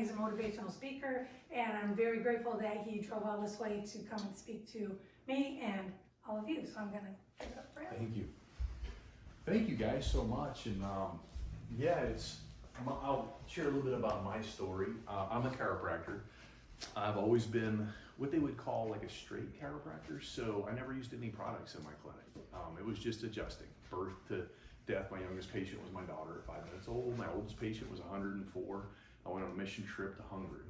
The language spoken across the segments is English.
he's a motivational speaker, and I'm very grateful that he drove all this way to come and speak to me and all of you. So I'm gonna give it up for him. Thank you. Thank you guys so much. And yeah, I'll share a little bit about my story. I'm a chiropractor. I've always been what they would call like a straight chiropractor. So I never used any products in my clinic. It was just adjusting birth to death. My youngest patient was my daughter at 5 minutes old. My oldest patient was 104. I went on a mission trip to Hungary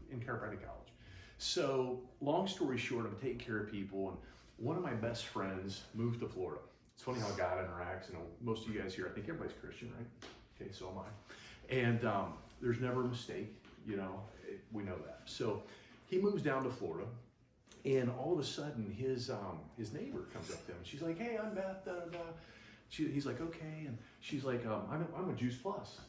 in chiropractic college. So long story short, I'm taking care of people, and one of my best friends moved to Florida. It's funny how God interacts. You know, most of you guys here, I think everybody's Christian, right? Okay, so am I. And there's never a mistake, you know, we know that. So he moves down to Florida, and all of a sudden his neighbor comes up to him, and she's like, "Hey, I'm Beth." He's like, "Okay," and she's like, I'm a Juice Plus,"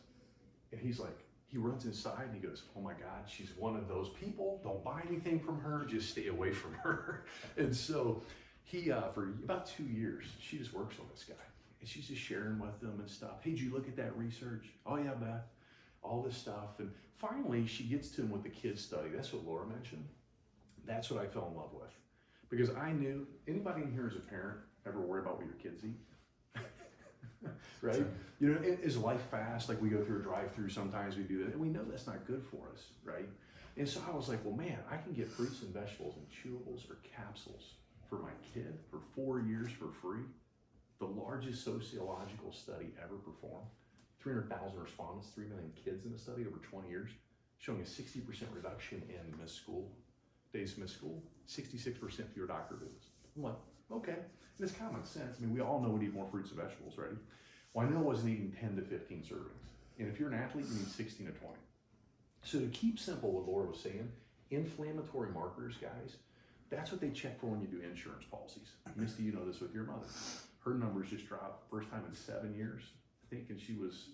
and he's like, he runs inside and he goes, "Oh my God, she's one of those people. Don't buy anything from her. Just stay away from her." And so he, for about 2 years, she just works on this guy, and she's just sharing with them and stuff. "Hey, did you look at that research?" "Oh yeah, Beth." All this stuff. And finally she gets to him with the kids study. That's what Laura mentioned. That's what I fell in love with, because I knew, anybody in here as a parent ever worry about what your kids eat? Right? Sure. You know, is life fast? Like we go through a drive-through, sometimes we do that, and we know that's not good for us, right? And so I was like, well, man, I can get fruits and vegetables and chewables or capsules for my kid for 4 years for free. The largest sociological study ever performed. 300,000 respondents, 3 million kids in the study over 20 years, showing a 60% reduction in missed school, days missed school, 66% fewer doctor visits. I'm like, okay, and it's common sense. I mean, we all know we need more fruits and vegetables, right? Well, I know I wasn't eating 10 to 15 servings. And if you're an athlete, you need 16 to 20. So to keep simple what Laura was saying, inflammatory markers, guys, that's what they check for when you do insurance policies. Misty, you know this with your mother. Her numbers just dropped, first time in 7 years, I think, and she was,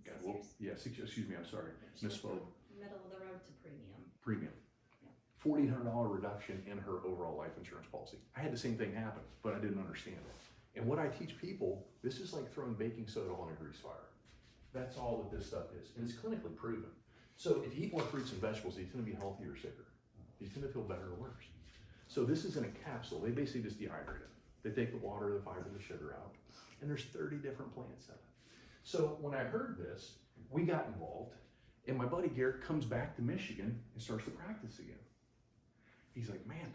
God, well, yeah, 6 years, excuse me, I'm sorry, misspoke. Middle of the road to premium. Premium. $1,400 reduction in her overall life insurance policy. I had the same thing happen, but I didn't understand it. And what I teach people, this is like throwing baking soda on a grease fire. That's all that this stuff is, and it's clinically proven. So if you eat more fruits and vegetables, he's gonna be healthier or sicker. He's gonna feel better or worse. So this is in a capsule. They basically just dehydrate it. They take the water, the fiber, the sugar out, and there's 30 different plants in it. So when I heard this, we got involved, and my buddy Garrett comes back to Michigan and starts to practice again. He's like, man,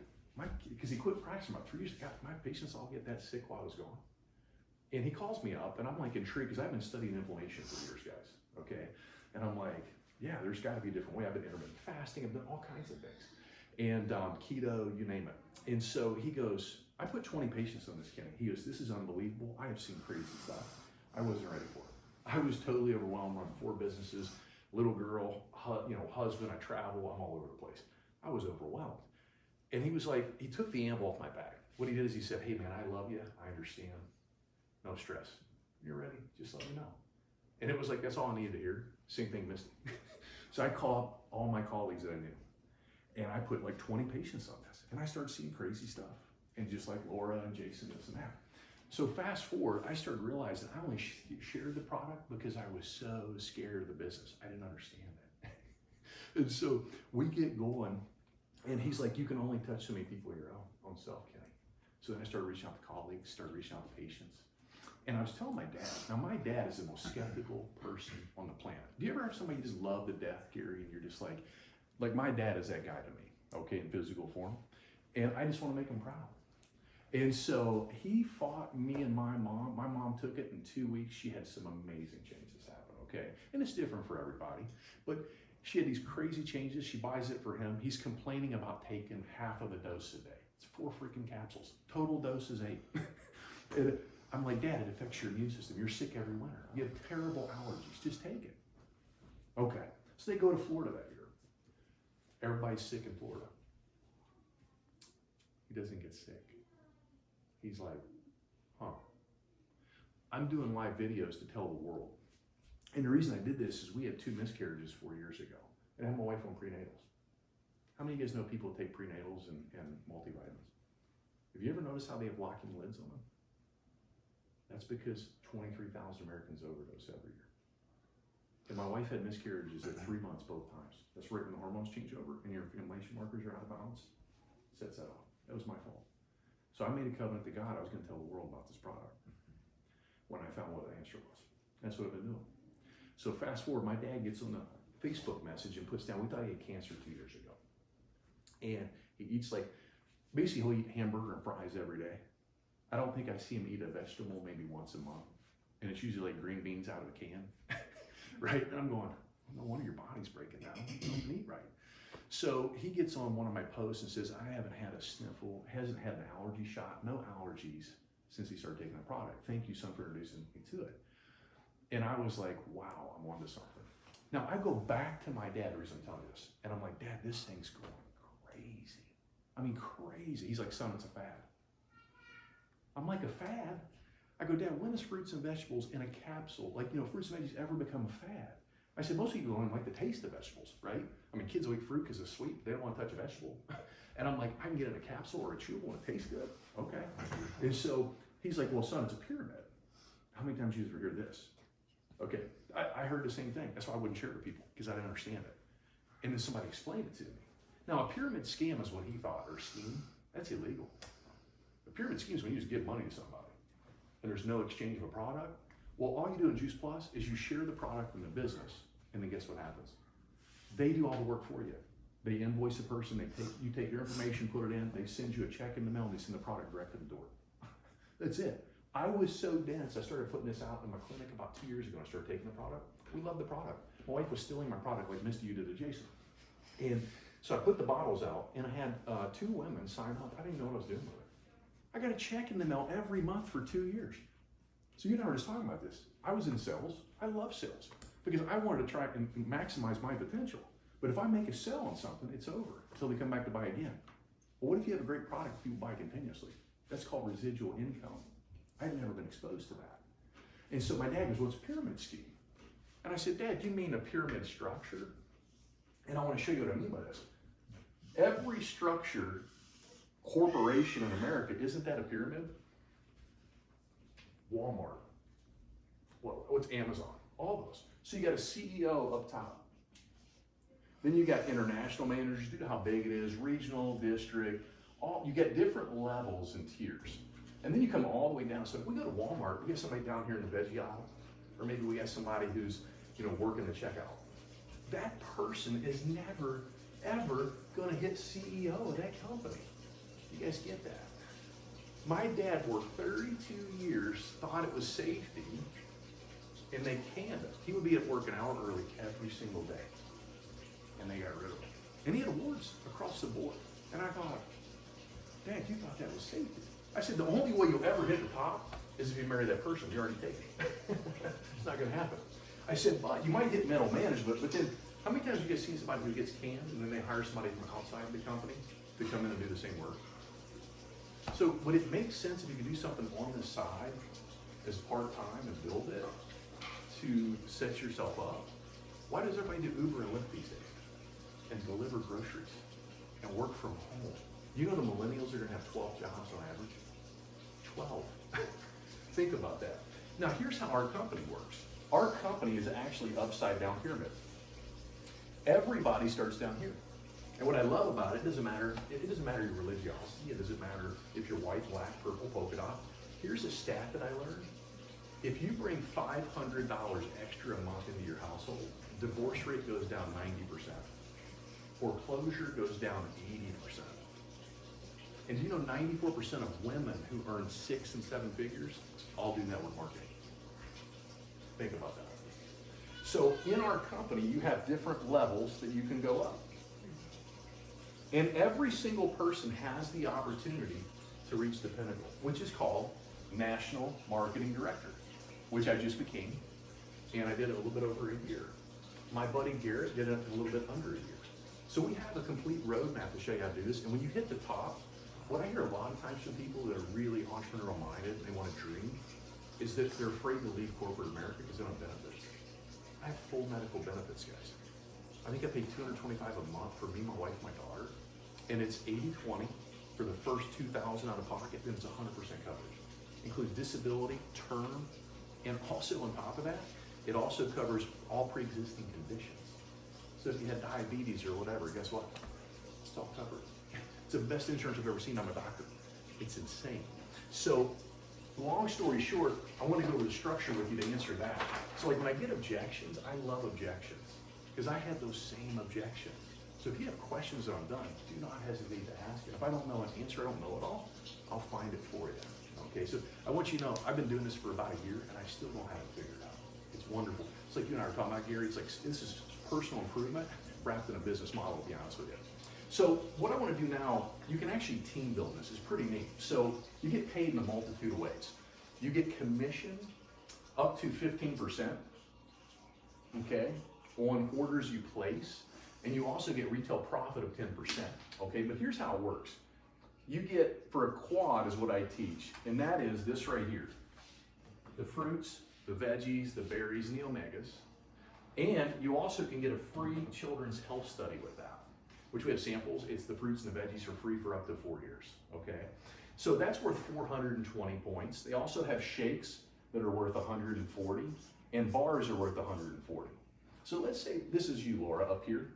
because he quit practicing about 3 years ago, my patients all get that sick while I was gone. And he calls me up, and I'm like intrigued, because I've been studying inflammation for years, guys, okay? And I'm like, yeah, there's gotta be a different way. I've been intermittent fasting, I've done all kinds of things. And keto, you name it. And so he goes, I put 20 patients on this, Kenny. He goes, this is unbelievable. I have seen crazy stuff. I wasn't ready for it. I was totally overwhelmed, running 4 businesses, little girl, husband, I travel, I'm all over the place. I was overwhelmed. And he was like, he took the amp off my back. What he did is he said, hey man, I love you, I understand, no stress. You're ready, just let me know. And it was like, that's all I needed to hear. Same thing, Misty. So I called all my colleagues that I knew, and I put like 20 patients on this, and I started seeing crazy stuff. And just like Laura and Jason, this and that. So fast forward, I started realizing I only shared the product because I was so scared of the business. I didn't understand it. And so we get going, and he's like, you can only touch so many people your own self, Kenny. So then I started reaching out to colleagues, started reaching out to patients. And I was telling my dad, now my dad is the most skeptical person on the planet. Do you ever have somebody you just love to death, Gary, and you're just like my dad is that guy to me, okay, in physical form. And I just want to make him proud. And so he fought me and my mom. My mom took it in 2 weeks. She had some amazing changes happen, okay? And it's different for everybody. But she had these crazy changes. She buys it for him. He's complaining about taking half of the dose a day. It's 4 freaking capsules. Total dose is 8. And I'm like, Dad, it affects your immune system. You're sick every winter. You have terrible allergies. Just take it. Okay. So they go to Florida that year. Everybody's sick in Florida. He doesn't get sick. He's like, huh. I'm doing live videos to tell the world. And the reason I did this is we had 2 miscarriages 4 years ago. And I had my wife on prenatals. How many of you guys know people take prenatals and multivitamins? Have you ever noticed how they have locking lids on them? That's because 23,000 Americans overdose every year. And my wife had miscarriages at 3 months both times. That's right when the hormones change over and your inflammation markers are out of balance. Sets that off. That was my fault. So I made a covenant to God I was going to tell the world about this product when I found what the answer was. That's what I've been doing. So fast forward, my dad gets on the Facebook message and puts down, we thought he had cancer 2 years ago. And he eats like, basically he'll eat hamburger and fries every day. I don't think I see him eat a vegetable maybe once a month. And it's usually like green beans out of a can, right? And I'm going, no wonder your body's breaking down. You don't eat right. So he gets on one of my posts and says, I haven't had a sniffle, hasn't had an allergy shot, no allergies since he started taking the product. Thank you, son, for introducing me to it. And I was like, wow, I'm onto something. Now I go back to my dad, the reason I'm telling you this, and I'm like, Dad, this thing's going crazy. I mean, crazy. He's like, son, it's a fad. I'm like, a fad? I go, Dad, when is fruits and vegetables in a capsule, like, fruits and veggies ever become a fad? I said, most people don't like the taste of vegetables, right? I mean, kids will eat fruit because it's sweet. They don't want to touch a vegetable. And I'm like, I can get it in a capsule or a chewable and it tastes good. Okay. And so he's like, well, son, it's a pyramid. How many times you ever hear this? Okay. I heard the same thing. That's why I wouldn't share it with people, because I didn't understand it. And then somebody explained it to me. Now, a pyramid scam is what he thought, or scheme. That's illegal. A pyramid scheme is when you just give money to somebody and there's no exchange of a product. Well, all you do in Juice Plus is you share the product in the business, and then guess what happens? They do all the work for you. They invoice a person, you take their information, put it in, they send you a check in the mail, and they send the product direct to the door. That's it. I was so dense, I started putting this out in my clinic about 2 years ago. I started taking the product. We love the product. My wife was stealing my product like Misty, you did to Jason. And so I put the bottles out, and I had 2 women sign up. I didn't even know what I was doing with it. I got a check in the mail every month for 2 years. So you and I were just talking about this. I was in sales. I love sales because I wanted to try and maximize my potential. But if I make a sell on something, it's over until they come back to buy again. Well, what if you have a great product people buy continuously? That's called residual income. I had never been exposed to that. And so my dad goes, what's a pyramid scheme? And I said, Dad, do you mean a pyramid structure? And I want to show you what I mean by this. Every structured corporation in America, isn't that a pyramid? Walmart. What's Amazon? All those. So you got a CEO up top. Then you got international managers, due to how big it is, regional, district, you get different levels and tiers. And then you come all the way down. So if we go to Walmart, we get somebody down here in the veggie aisle, or maybe we got somebody who's, working the checkout. That person is never, ever gonna hit CEO of that company. You guys get that? My dad worked 32 years, thought it was safety, and they canned it. He would be at work an hour early every single day, and they got rid of him. And he had awards across the board. And I thought, Dad, you thought that was safety. I said, the only way you'll ever hit the top is if you marry that person. You're already taken. It's not gonna happen. I said, but you might get middle management, but then how many times you guys see somebody who gets canned and then they hire somebody from outside the company to come in and do the same work? So would it make sense if you could do something on the side as part-time and build it to set yourself up? Why does everybody do Uber and Lyft these days and deliver groceries and work from home? You know the millennials are gonna have 12 jobs on average? 12. Think about that. Now here's how our company works. Our company is actually upside down pyramid. Everybody starts down here. And what I love about it doesn't matter your religiosity, it doesn't matter if you're white, black, purple, polka dot. Here's a stat that I learned. If you bring $500 extra a month into your household, divorce rate goes down 90%. Foreclosure goes down 80%. And do you know 94% of women who earn 6 and 7 figures all do network marketing? Think about that. So in our company, you have different levels that you can go up. And every single person has the opportunity to reach the pinnacle, which is called National Marketing Director, which I just became, and I did it a little bit over a year. My buddy Garrett did it a little bit under a year. So we have a complete roadmap to show you how to do this, and when you hit the top, what I hear a lot of times from people that are really entrepreneurial minded, they want to dream, is that they're afraid to leave corporate America because they don't have benefits. I have full medical benefits, guys. I think I pay $225 a month for me, my wife, my daughter, and it's 80-20 for the first $2,000 out of pocket, then it's 100% coverage. Includes disability, term, and also on top of that, It also covers all pre-existing conditions. So if you had diabetes or whatever, guess what? It's all covered. It's the best insurance I've ever seen. I'm a doctor. It's insane. So long story short, I want to go over the structure with you to answer that. So like when I get objections, I love objections because I had those same objections. So if you have questions that I'm done, do not hesitate to ask. And if I don't know an answer, I don't know it all, I'll find it for you. Okay, so I want you to know, I've been doing this for about a year and I still don't have it figured out. It's wonderful. It's like you and I were talking about, Gary, it's like, this is personal improvement wrapped in a business model, to be honest with you. So what I want to do now, you can actually team build this. It's pretty neat. So you get paid in a multitude of ways. You get commission up to 15%, okay, on orders you place. And you also get retail profit of 10%, okay? But here's how it works. You get, for a quad is what I teach, and that is this right here. The fruits, the veggies, the berries, and the omegas. And you also can get a free children's health study with that, which we have samples. It's the fruits and the veggies for free for up to 4 years, okay? So that's worth 420 points. They also have shakes that are worth 140, and bars are worth 140. So let's say this is you, Laura, up here.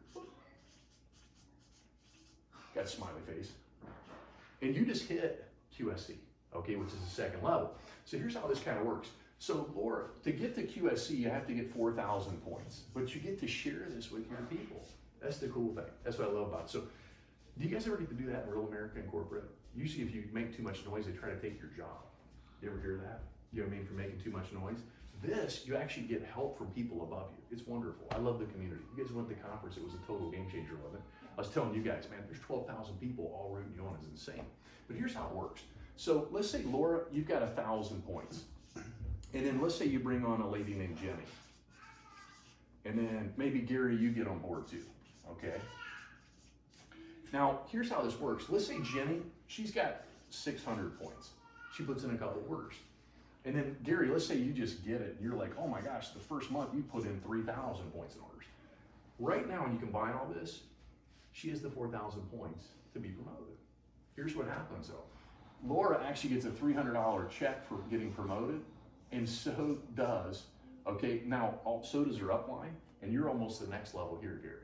Got a smiley face. And you just hit QSC, okay, which is the second level. So here's how this kind of works. So Laura, to get to QSC, you have to get 4,000 points, but you get to share this with your people. That's the cool thing. That's what I love about it. So do you guys ever get to do that in real America and corporate? Usually if you make too much noise, they try to take your job. You ever hear that? You know what I mean, for making too much noise? This, you actually get help from people above you. It's wonderful. I love the community. You guys went to the conference. It was a total game changer, wasn't it? I was telling you guys, man, there's 12,000 people all rooting you on. It's insane. But here's how it works. So let's say, Laura, you've got 1,000 points. And then let's say you bring on a lady named Jenny. And then maybe, Gary, you get on board too, okay? Now, here's how this works. Let's say Jenny, she's got 600 points. She puts in a couple orders. And then, Gary, let's say you just get it. And you're like, oh my gosh, the first month you put in 3,000 points in orders. Right now, when you combine all this, she has the 4,000 points to be promoted. Here's what happens though. Laura actually gets a $300 check for getting promoted, and so does, okay, now so does her upline, and you're almost the next level here, Gary.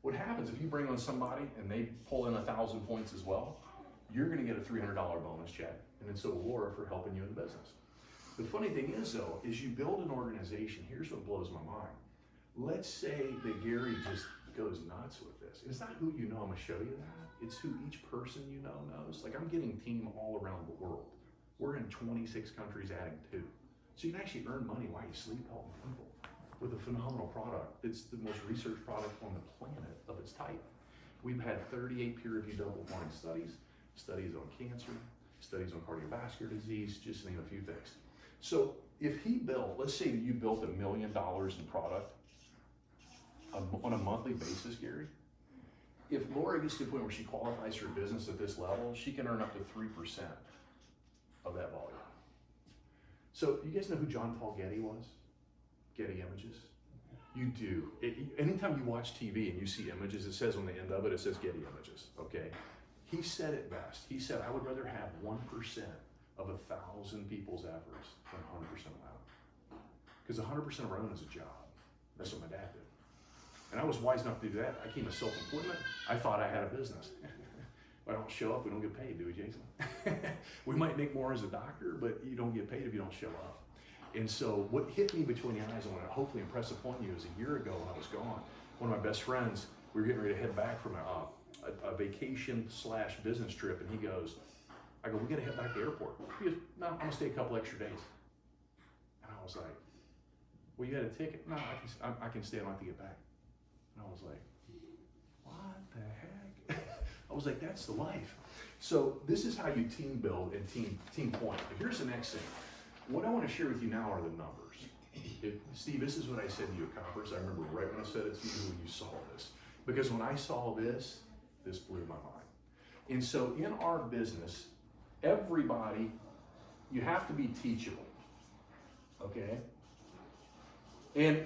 What happens if you bring on somebody and they pull in 1,000 points as well, you're gonna get a $300 bonus check, and then so will Laura for helping you in the business. The funny thing is though, is you build an organization, here's what blows my mind. Let's say that Gary just goes nuts with this. It's not who you know, I'm gonna show you that. It's who each person you know knows. Like I'm getting team all around the world. We're in 26 countries, adding 2. So you can actually earn money while you sleep helping people with a phenomenal product. It's the most researched product on the planet of its type. We've had 38 peer-reviewed double-blind studies, studies on cancer, studies on cardiovascular disease, just to name a few things. So if he built, let's say that you built $1 million in product on a monthly basis, Gary, if Laura gets to the point where she qualifies for business at this level, she can earn up to 3% of that volume. So you guys know who John Paul Getty was? Getty Images? You do. Anytime you watch TV and you see images, it says on the end of it, it says Getty Images, okay? He said it best. He said, I would rather have 1% of 1,000 people's efforts than 100% of mine. Because 100% of our own is a job. That's what my dad did. And I was wise enough to do that. I came to self-employment. I thought I had a business. If I don't show up, we don't get paid, do we, Jason? We might make more as a doctor, but you don't get paid if you don't show up. And so what hit me between the eyes, and what I hopefully impress upon you, is a year ago when I was gone, one of my best friends, we were getting ready to head back from a vacation / business trip, and he goes, I go, we gotta head back to the airport. He goes, no, I'm gonna stay a couple extra days. And I was like, well, you got a ticket? No, I can stay, I don't have to get back. And I was like, what the heck? I was like, that's the life. So this is how you team build and team point. But here's the next thing. What I want to share with you now are the numbers. Steve, this is what I said to you at conference. I remember right when I said it to you when you saw this. Because when I saw this blew my mind. And so in our business, everybody, you have to be teachable, okay? And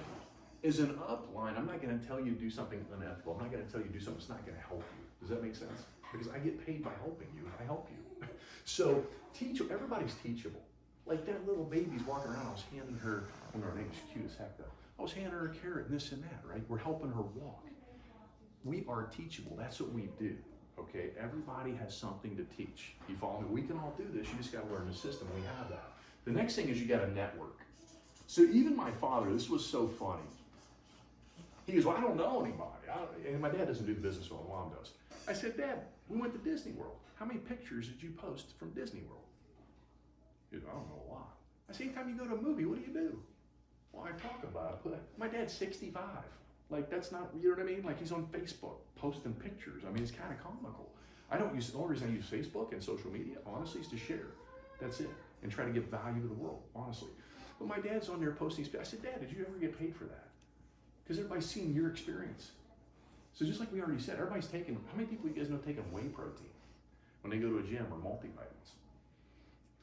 as an upline, I'm not going to tell you to do something unethical. I'm not going to tell you to do something that's not going to help you. Does that make sense? Because I get paid by helping you, and I help you. So everybody's teachable. Like that little baby's walking around, I was handing her, I know her name's cute as heck though. I was handing her a carrot and this and that, right? We're helping her walk. We are teachable, that's what we do, okay? Everybody has something to teach. You follow me? We can all do this, you just gotta learn the system, we have that. The next thing is you gotta network. So even my father, this was so funny. He goes, well, I don't know anybody. And my dad doesn't do the business well, my mom does. I said, Dad, we went to Disney World. How many pictures did you post from Disney World? He goes, I don't know a lot. I said, anytime you go to a movie, what do? Well, I talk about it. My dad's 65. Like, that's not, you know what I mean? Like, he's on Facebook posting pictures. I mean, it's kind of comical. The only reason I use Facebook and social media, honestly, is to share. That's it. And try to give value to the world, honestly. But my dad's on there posting. I said, Dad, did you ever get paid for that? Because everybody's seeing your experience. So just like we already said, everybody's taking, how many people you guys know taking whey protein when they go to a gym or multivitamins?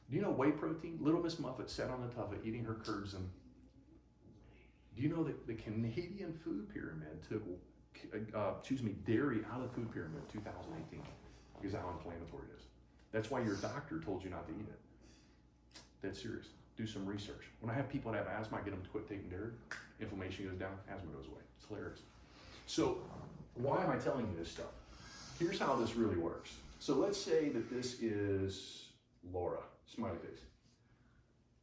Do you know whey protein? Little Miss Muffet sat on the tuffet eating her curds, and do you know that the Canadian food pyramid took, dairy out of the food pyramid in 2018 because of how inflammatory it is. That's why your doctor told you not to eat it. That's serious. Do some research. When I have people that have asthma, I get them to quit taking dairy. Inflammation goes down, asthma goes away. It's hilarious. So why am I telling you this stuff? Here's how this really works. So let's say that this is Laura, smiley face.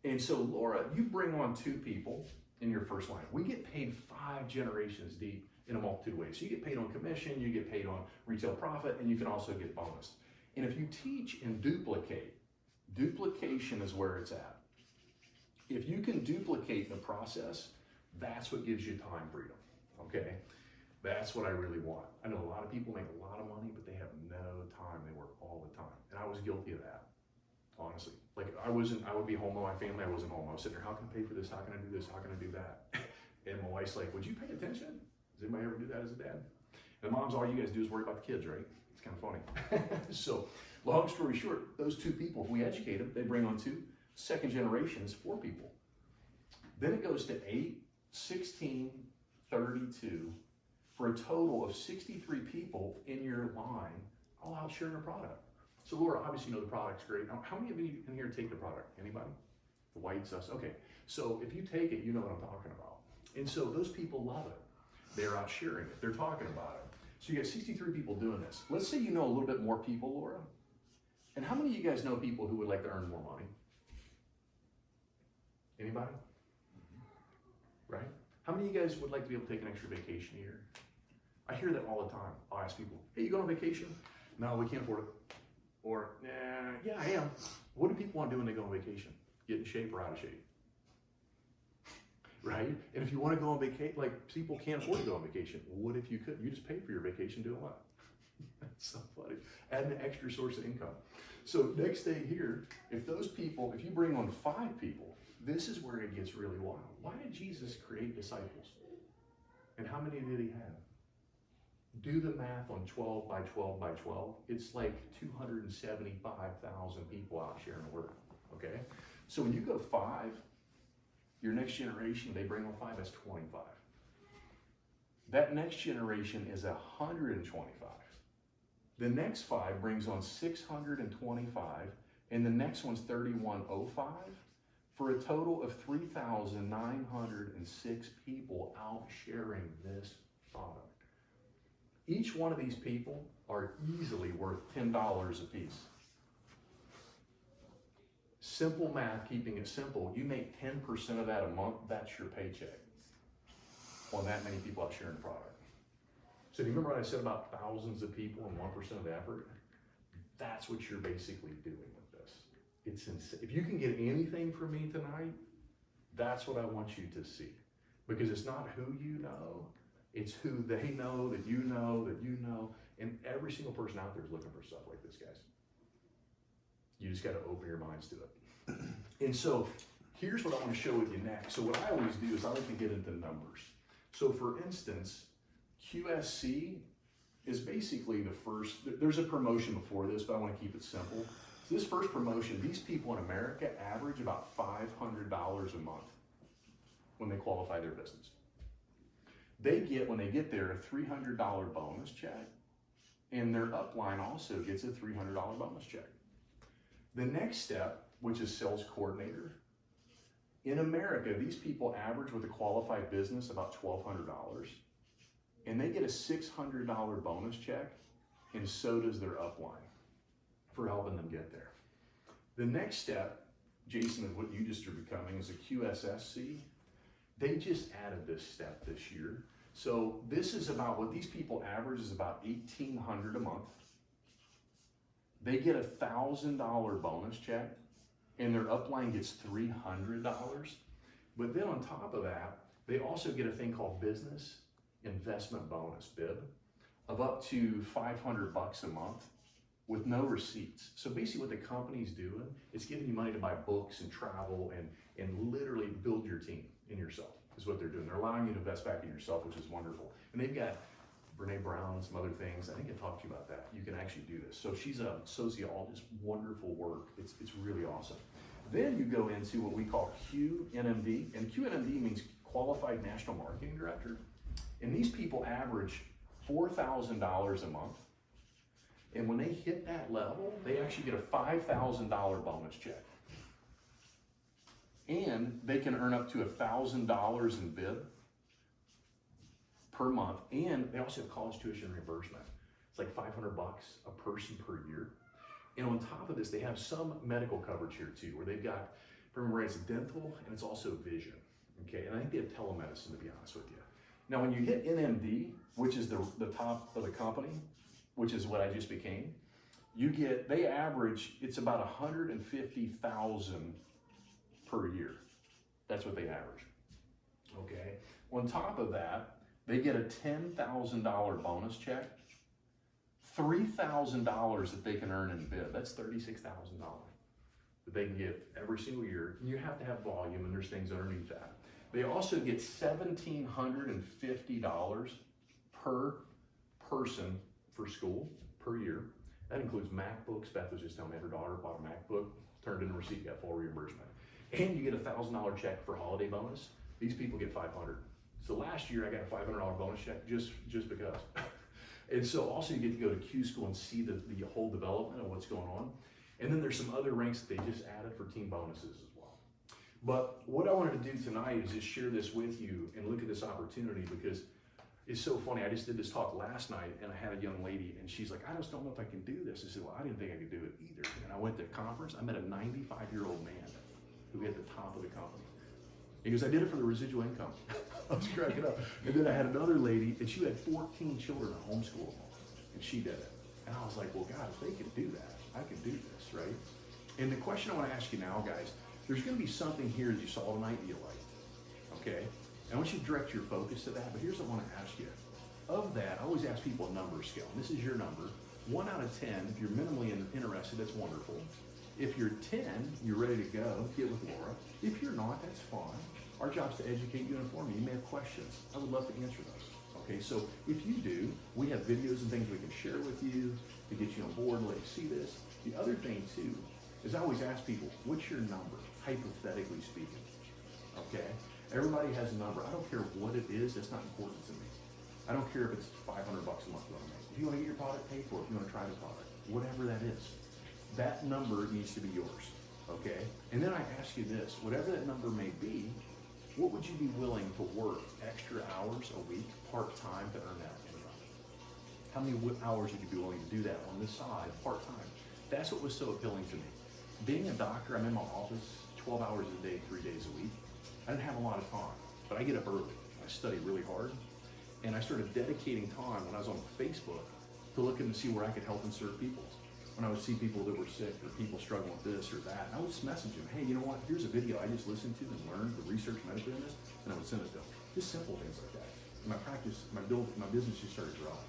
And so Laura, you bring on 2 people in your first line. We get paid 5 generations deep in a multitude of ways. So you get paid on commission, you get paid on retail profit, and you can also get bonus. And if you teach and duplicate, duplication is where it's at. If you can duplicate the process, that's what gives you time freedom, okay? That's what I really want. I know a lot of people make a lot of money, but they have no time. They work all the time. And I was guilty of that, honestly. Like I would be home with my family. I wasn't home. I was sitting there, how can I pay for this? How can I do this? How can I do that? And my wife's like, would you pay attention? Does anybody ever do that as a dad? And moms, all you guys do is worry about the kids, right? It's kind of funny. So long story short, those 2 people, if we educate them, they bring on 2. Second generation is 4 people. Then it goes to 8, 16, 32, for a total of 63 people in your line, all out sharing a product. So Laura, obviously you know the product's great. How many of you in here take the product? Anybody? The whites, us? Okay. So if you take it, you know what I'm talking about. And so those people love it. They're out sharing it. They're talking about it. So you got 63 people doing this. Let's say you know a little bit more people, Laura. And how many of you guys know people who would like to earn more money? Anybody? Right? How many of you guys would like to be able to take an extra vacation a year? I hear that all the time. I'll ask people, hey, you going on vacation? No, we can't afford it. Or, nah, yeah, I am. What do people want to do when they go on vacation? Get in shape or out of shape? Right? And if you want to go on vacation, like people can't afford to go on vacation. What if you could? You just pay for your vacation doing what? That's so funny. Add an extra source of income. So next day here, if those people, if you bring on 5 people, this is where it gets really wild. Why did Jesus create disciples? And how many did he have? Do the math on 12 by 12 by 12. It's like 275,000 people out sharing the word, okay? So when you go 5, your next generation, they bring on 5, that's 25. That next generation is 125. The next 5 brings on 625, and the next one's 3105, for a total of 3,906 people out sharing this product. Each one of these people are easily worth $10 a piece. Simple math, keeping it simple, you make 10% of that a month, that's your paycheck on that many people out sharing the product. So do you remember what I said about thousands of people and 1% of the effort? That's what you're basically doing with this. It's insane. If you can get anything from me tonight, that's what I want you to see. Because it's not who you know, it's who they know, that you know, and every single person out there is looking for stuff like this, guys. You just got to open your minds to it. And so here's what I want to show with you next. So what I always do is I like to get into numbers. So for instance, QSC is basically the first, there's a promotion before this, but I want to keep it simple. So this first promotion, these people in America average about $500 a month when they qualify their business. They get, when they get there, a $300 bonus check, and their upline also gets a $300 bonus check. The next step which is sales coordinator. In America, these people average with a qualified business about $1,200, and they get a $600 bonus check, and so does their upline for helping them get there. The next step, Jason, of what you just are becoming is a QSSC. They just added this step this year. So this is about what these people average is about $1,800 a month. They get a $1,000 bonus check, and their upline gets $300. But then on top of that, they also get a thing called business investment bonus, BIB, of up to $500 a month with no receipts. So basically what the company's doing, it's giving you money to buy books and travel and literally build your team and yourself is what they're doing. They're allowing you to invest back in yourself, which is wonderful. And they've got Brene Brown and some other things. I think I talked to you about that. You can actually do this. So she's a sociologist, wonderful work. It's really awesome. Then you go into what we call QNMD, and QNMD means Qualified National Marketing Director. And these people average $4,000 a month. And when they hit that level, they actually get a $5,000 bonus check. And they can earn up to $1,000 in BIB per month. And they also have college tuition reimbursement. It's like $500 a person per year. And on top of this, they have some medical coverage here too, where they've got, if I remember right, it's dental and it's also vision. Okay, and I think they have telemedicine, to be honest with you. Now, when you hit NMD, which is the top of the company, which is what I just became, they average, it's about 150,000 per year. That's what they average, okay? On top of that, they get a $10,000 bonus check, $3,000 that they can earn in BIB. That's $36,000 that they can get every single year. And you have to have volume, and there's things underneath that. They also get $1,750 per person for school per year. That includes MacBooks. Beth was just telling me her daughter bought a MacBook, turned in a receipt, got full reimbursement. And you get a $1,000 check for holiday bonus. These people get $500. So last year I got a $500 bonus check just because. And so also you get to go to Q School and see the whole development of what's going on. And then there's some other ranks that they just added for team bonuses as well. But what I wanted to do tonight is just share this with you and look at this opportunity, because it's so funny. I just did this talk last night and I had a young lady and she's like, I just don't know if I can do this. I said, well, I didn't think I could do it either. And I went to a conference. I met a 95-year-old man who at the top of the company. He goes, I did it for the residual income. I was cracking up. And then I had another lady and she had 14 children at homeschool and she did it. And I was like, well, God, if they can do that, I can do this, right? And the question I want to ask you now, guys, there's going to be something here that you saw tonight that you liked, okay? I want you to direct your focus to that, but here's what I want to ask you. Of that, I always ask people a number scale, and this is your number. 1 out of 10, if you're minimally interested, that's wonderful. If you're 10, you're ready to go, get with Laura. If you're not, that's fine. Our job is to educate you and inform you. You may have questions. I would love to answer those. Okay, so if you do, we have videos and things we can share with you to get you on board and let you see this. The other thing too, is I always ask people, what's your number, hypothetically speaking, okay? Everybody has a number. I don't care what it is, that's not important to me. I don't care if it's $500 a month you want to make. If you want to get your product paid for, if you want to try the product, whatever that is, that number needs to be yours, okay? And then I ask you this, whatever that number may be, what would you be willing to work extra hours a week, part-time, to earn that income? How many hours would you be willing to do that on this side, part-time? That's what was so appealing to me. Being a doctor, I'm in my office 12 hours a day, 3 days a week. I didn't have a lot of time, but I get up early. I study really hard. And I started dedicating time when I was on Facebook to looking to see where I could help and serve people. When I would see people that were sick or people struggling with this or that, and I would just message them, hey, you know what, here's a video I just listened to and learned the research medically on this, and I would send it to them. Just simple things like that. And my practice, my business just started growing,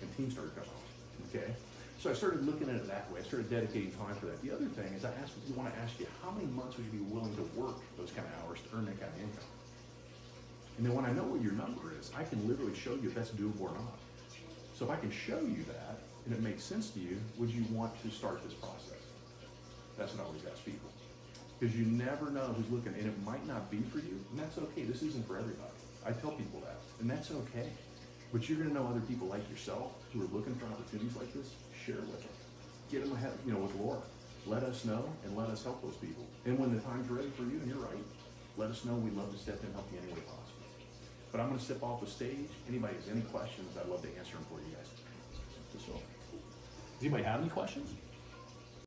and teams started coming on, okay? So I started looking at it that way. I started dedicating time for that. The other thing is I want to ask you, how many months would you be willing to work those kind of hours to earn that kind of income? And then when I know what your number is, I can literally show you if that's doable or not. So if I can show you that, and it makes sense to you, would you want to start this process? That's what I always ask people. Because you never know who's looking, and it might not be for you, and that's okay. This isn't for everybody. I tell people that, and that's okay. But you're gonna know other people like yourself who are looking for opportunities like this. Share with them. Get them ahead, with Laura. let us know and let us help those people. And when the time's ready for you, and you're right, let us know. We'd love to step in and help you any way possible. But I'm gonna step off the stage. Anybody has any questions, I'd love to answer them for you guys. So, does anybody have any questions?